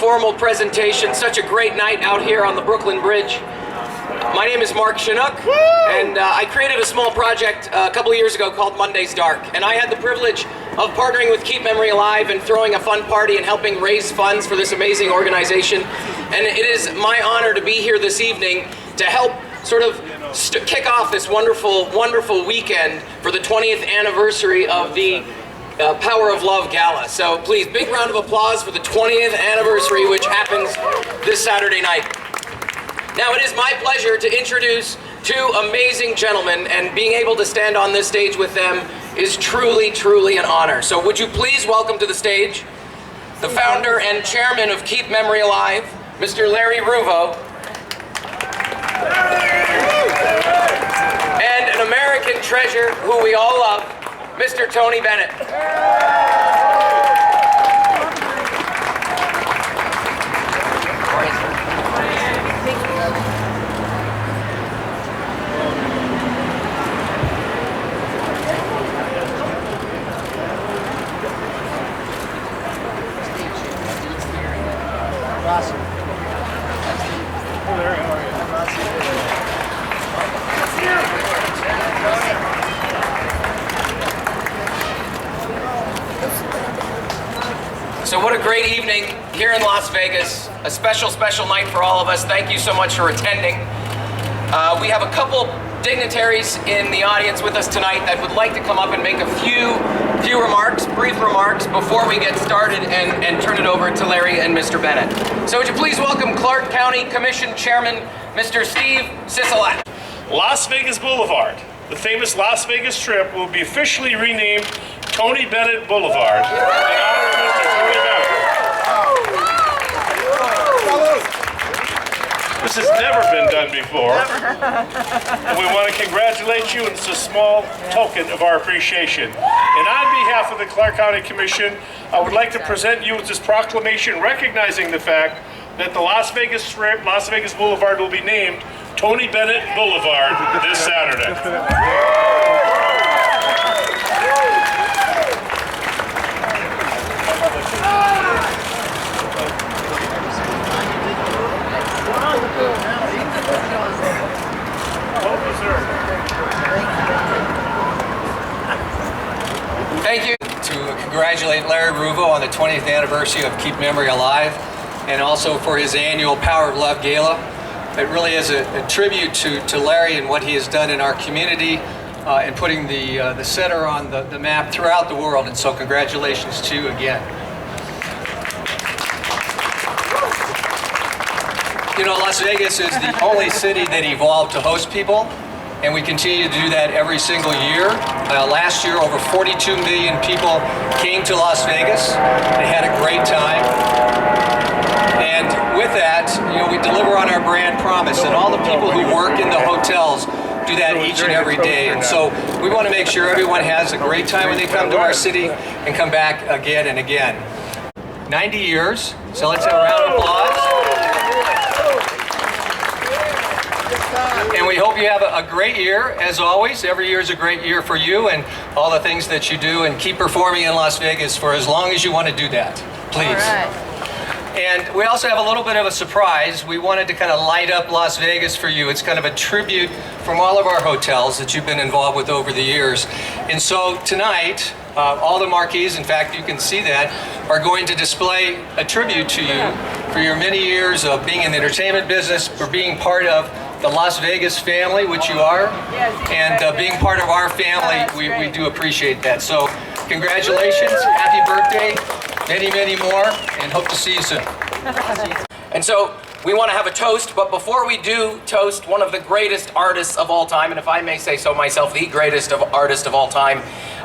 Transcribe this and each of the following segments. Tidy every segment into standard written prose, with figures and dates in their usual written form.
informal presentation. Such a great night out here on the Brooklyn Bridge. My name is Mark Chinook, and I created a small project a couple of years ago called Monday's Dark. And I had the privilege of partnering with Keep Memory Alive and throwing a fun party and helping raise funds for this amazing organization. And it is my honor to be here this evening to help sort of kick off this wonderful, wonderful weekend for the 20th anniversary of the Power of Love Gala. So please, big round of applause for the 20th anniversary, which happens this Saturday night. Now, it is my pleasure to introduce two amazing gentlemen, and being able to stand on this stage with them is truly, truly an honor. So would you please welcome to the stage the founder and chairman of Keep Memory Alive, Mr. Larry Ruvo, and an American treasure who we all love, Mr. Tony Bennett. So what a great evening here in Las Vegas. A special, special night for all of us. Thank you so much for attending. We have a couple dignitaries in the audience with us tonight that would like to come up and make a few remarks, brief remarks, before we get started and turn it over to Larry and Mr. Bennett. So would you please welcome Clark County Commission Chairman, Mr. Steve Sisolak. Las Vegas Boulevard, the famous Las Vegas Strip, will be officially renamed Tony Bennett Boulevard in honor of Mr. Tony Bennett. This has never been done before, and we want to congratulate you, and it's a small token of our appreciation. And on behalf of the Clark County Commission, I would like to present you with this proclamation recognizing the fact that the Las Vegas Strip, Las Vegas Boulevard, will be named Tony Bennett Boulevard this Saturday. Thank you. To congratulate Larry Ruvo on the 20th anniversary of Keep Memory Alive, and also for his annual Power of Love Gala. It really is a tribute to Larry and what he has done in our community and putting the center on the map throughout the world. And so congratulations to you again. You know, Las Vegas is the only city that evolved to host people, and we continue to do that every single year. Last year, over 42 million people came to Las Vegas. They had a great time. And with that, you know, we deliver on our brand promise, and all the people who work in the hotels do that each and every day. And so we want to make sure everyone has a great time when they come to our city and come back again and again. 90 years, so let's have a round of applause. And we hope you have a great year, as always. Every year is a great year for you and all the things that you do, and keep performing in Las Vegas for as long as you want to do that, please. All right. And we also have a little bit of a surprise. We wanted to kind of light up Las Vegas for you. It's kind of a tribute from all of our hotels that you've been involved with over the years. And so tonight, all the marquees, in fact, you can see that, are going to display a tribute to you for your many years of being in the entertainment business, for being part of the Las Vegas family, which you are, and being part of our family. We do appreciate that. So congratulations, happy birthday, many, many more, and hope to see you soon. And so we want to have a toast, but before we do toast one of the greatest artists of all time, and if I may say so myself, the greatest artist of all time,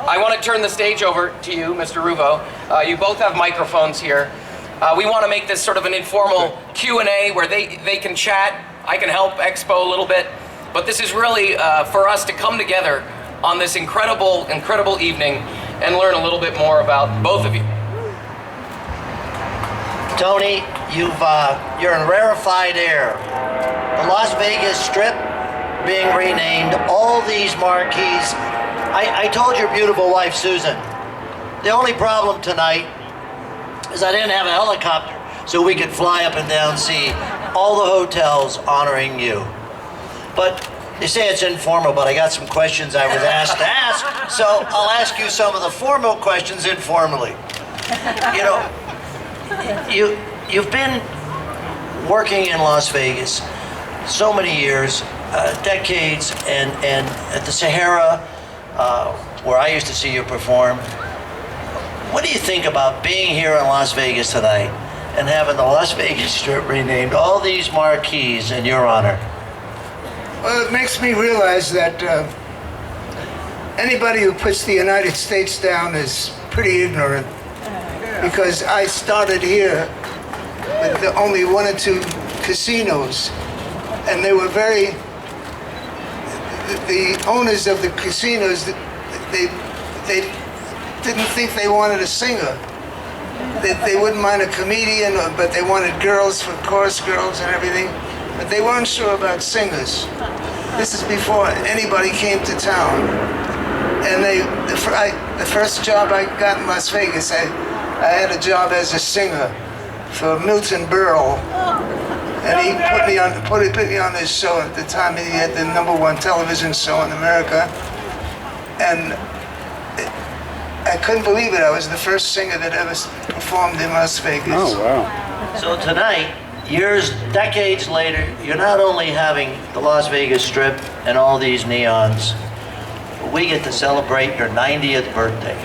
I want to turn the stage over to you, Mr. Ruvo. You both have microphones here. We want to make this sort of an informal Q&A where they can chat. I can help expo a little bit, but this is really for us to come together on this incredible, incredible evening and learn a little bit more about both of you. Tony, you're in rarefied air. The Las Vegas Strip being renamed, all these marquees. I told your beautiful wife, Susan, the only problem tonight is I didn't have a helicopter so we could fly up and down, see all the hotels honoring you. But they say it's informal, but I got some questions I was asked to ask, so I'll ask you some of the formal questions informally. You know, you've been working in Las Vegas so many years, decades, and at the Sahara, where I used to see you perform. What do you think about being here in Las Vegas tonight and having the Las Vegas Strip renamed, all these marquees in your honor? Well, it makes me realize that anybody who puts the United States down is pretty ignorant, because I started here with only 1 or 2 casinos, and they were the owners of the casinos, they didn't think they wanted a singer. They wouldn't mind a comedian, but they wanted girls for chorus girls and everything, but they weren't sure about singers. This is before anybody came to town. And the first job I got in Las Vegas, I had a job as a singer for Milton Berle. And he put me on this show. At the time, he had the #1 television show in America. And I couldn't believe it. I was the first singer that ever performed in Las Vegas. Oh, wow. So tonight, decades later, you're not only having the Las Vegas Strip and all these neons, but we get to celebrate your 90th birthday.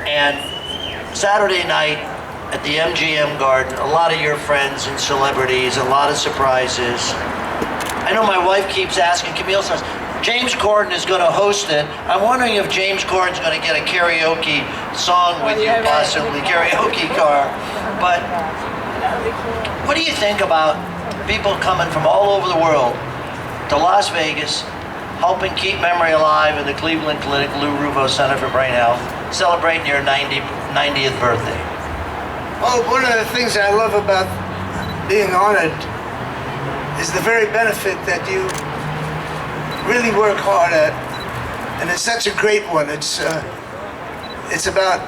And Saturday night at the MGM Garden, a lot of your friends and celebrities, a lot of surprises. I know my wife keeps asking, Camille says, James Corden is going to host it. I'm wondering if James Corden's going to get a karaoke song with you, possibly, karaoke car. But what do you think about people coming from all over the world to Las Vegas, helping keep memory alive in the Cleveland Clinic, Lou Ruvo Center for Brain Health, celebrating your 90th birthday? Well, one of the things I love about being honored is the very benefit that you really work hard at, and it's such a great one. It's about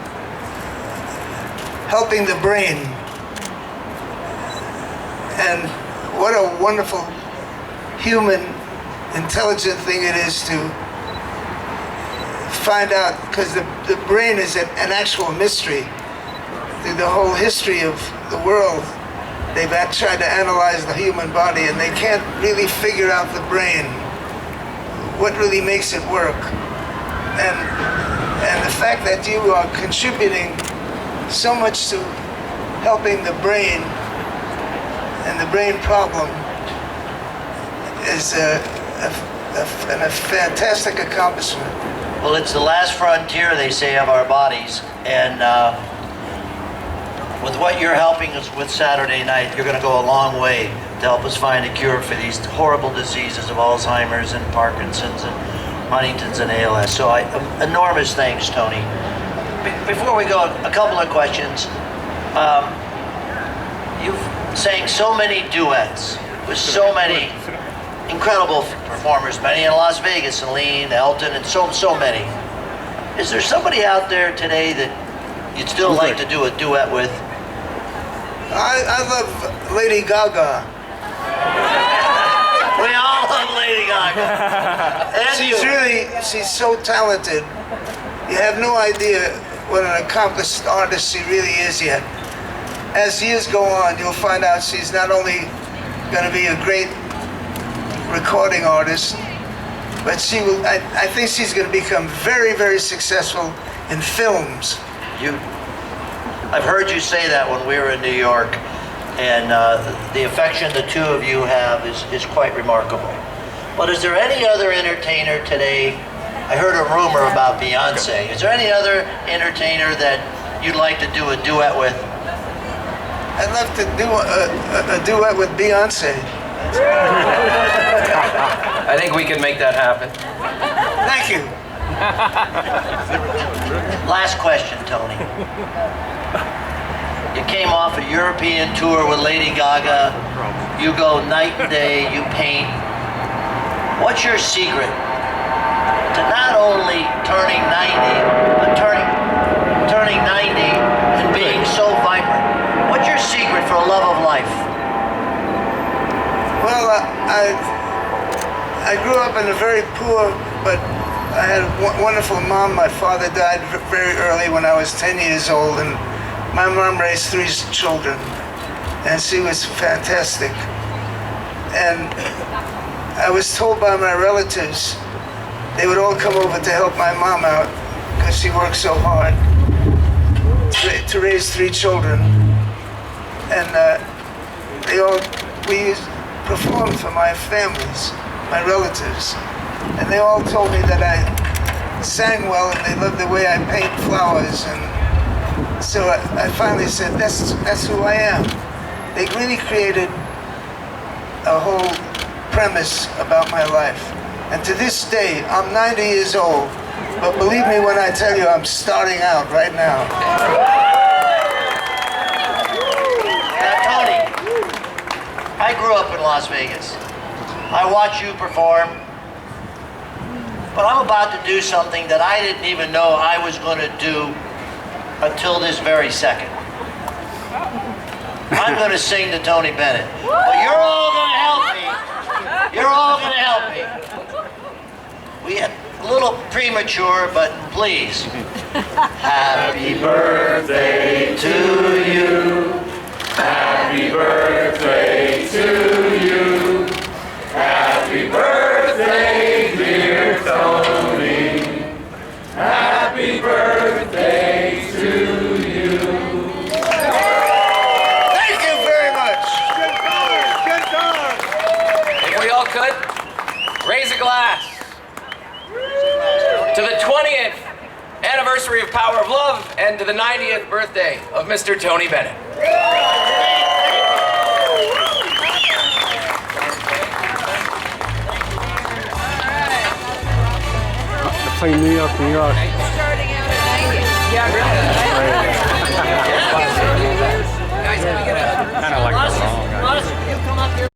helping the brain, and what a wonderful human, intelligent thing it is to find out, because the brain is an actual mystery. Through the whole history of the world, they've tried to analyze the human body, and they can't really figure out the brain, what really makes it work. And the fact that you are contributing so much to helping the brain and the brain problem is a fantastic accomplishment. Well, it's the last frontier, they say, of our bodies. And with what you're helping us with Saturday night, you're going to go a long way to help us find a cure for these horrible diseases of Alzheimer's and Parkinson's and Huntington's and ALS. So enormous thanks, Tony. Before we go, a couple of questions. You've sang so many duets with so many incredible performers, many in Las Vegas, and Lean, Elton, and so many. Is there somebody out there today that you'd still like to do a duet with? I love Lady Gaga. We all love Lady Gaga. And she's so talented. You have no idea what an accomplished artist she really is yet. As years go on, you'll find out she's not only going to be a great recording artist, but she will. I think she's going to become very, very successful in films. I've heard you say that when we were in New York, and the affection the two of you have is quite remarkable. But is there any other entertainer today? I heard a rumor about Beyonce. Is there any other entertainer that you'd like to do a duet with? I'd love to do a duet with Beyonce. I think we can make that happen. Thank you. Last question, Tony. You came off a European tour with Lady Gaga. You go night and day, you paint. What's your secret to not only turning 90, but turning 90 and being so vibrant? What's your your secret for a love of life? Well, I grew up in a very poor, but I had a wonderful mom. My father died very early when I was 10 years old, and my mom raised 3 children, and she was fantastic. And I was told by my relatives they would all come over to help my mom out because she worked so hard to raise 3 children. And we performed for my families, my relatives, and they all told me that I sang well and they loved the way I paint flowers. And so I finally said, that's who I am. They really created a whole premise about my life. And to this day, I'm 90 years old, but believe me when I tell you I'm starting out right now. Now, Tony, I grew up in Las Vegas. I watch you perform, but I'm about to do something that I didn't even know I was going to do until this very second. I'm going to sing to Tony Bennett, but you're all going to help me. You're all going to help me. We had a little premature, but please. Happy birthday to you. Happy birthday to you. Happy birthday, dear Tony. Happy birthday to you. Thank you very much. If we all could, raise a glass to the 20th anniversary of Power of Love and to the 90th birthday of Mr. Tony Bennett. New York, New York. Starting out at 90. Yeah, really.